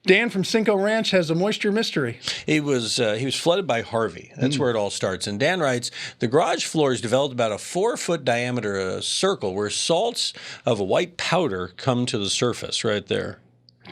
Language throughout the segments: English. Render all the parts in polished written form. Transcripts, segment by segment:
Dan from Cinco Ranch has a moisture mystery. He was flooded by Harvey. That's where it all starts. And Dan writes, the garage floor has developed about a 4-foot diameter circle where salts of a white powder come to the surface right there.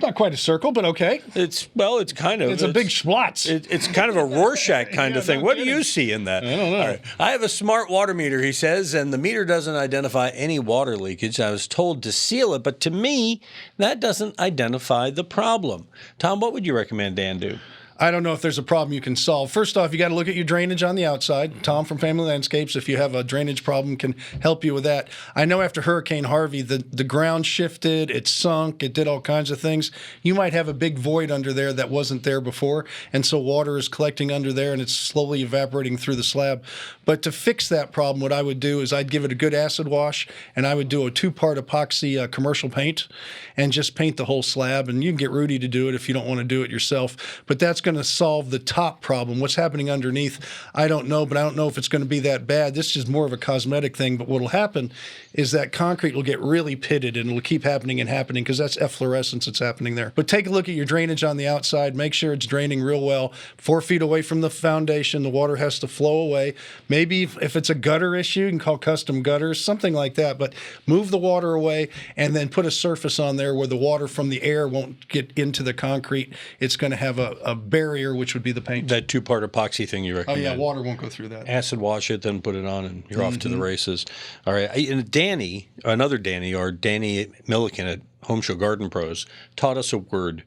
Not quite a circle, but okay. It's kind of. It's a big splots. It's kind of a Rorschach kind of thing. No what kidding. do you see in that? I don't know. All right. I have a smart water meter, he says, and the meter doesn't identify any water leakage. I was told to seal it, but to me, that doesn't identify the problem. Tom, what would you recommend Dan do? I don't know if there's a problem you can solve. First off, you got to look at your drainage on the outside. Tom from Family Landscapes, if you have a drainage problem, can help you with that. I know after Hurricane Harvey, the ground shifted, it sunk, it did all kinds of things. You might have a big void under there that wasn't there before, and so water is collecting under there and it's slowly evaporating through the slab. But to fix that problem, what I would do is I'd give it a good acid wash, and I would do a 2-part epoxy commercial paint and just paint the whole slab. And you can get Rudy to do it if you don't want to do it yourself. But that's going to solve the top problem. What's happening underneath, I don't know, but I don't know if it's going to be that bad. This is more of a cosmetic thing, but what will happen is that concrete will get really pitted and it'll keep happening and happening because that's efflorescence that's happening there. But take a look at your drainage on the outside. Make sure it's draining real well. 4 feet away from the foundation, the water has to flow away. Maybe if it's a gutter issue, you can call custom gutters, something like that, but move the water away and then put a surface on there where the water from the air won't get into the concrete. It's going to have a barrier, which would be the paint. That 2-part epoxy thing you Oh, recommend. yeah, water won't go through that. Acid wash it, then put it on, and you're off to the races. All right. And Danny, another Danny, or Danny Milliken at Home Show Garden Pros, taught us a word,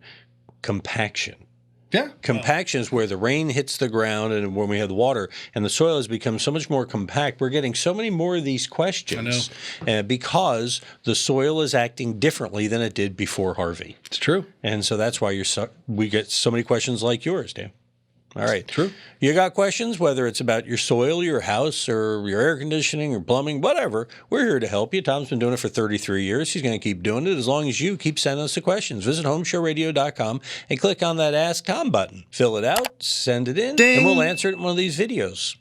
compaction. Yeah. Compaction is where the rain hits the ground and when we have the water and the soil has become so much more compact. We're getting so many more of these questions because the soil is acting differently than it did before Harvey. It's true. And so that's why we get so many questions like yours, Dan. All right. True. You got questions, whether it's about your soil, your house, or your air conditioning or plumbing, whatever. We're here to help you. Tom's been doing it for 33 years. He's going to keep doing it as long as you keep sending us the questions. Visit HomeShowRadio.com and click on that Ask Tom button. Fill it out, send it in, Ding. and we'll answer it in one of these videos.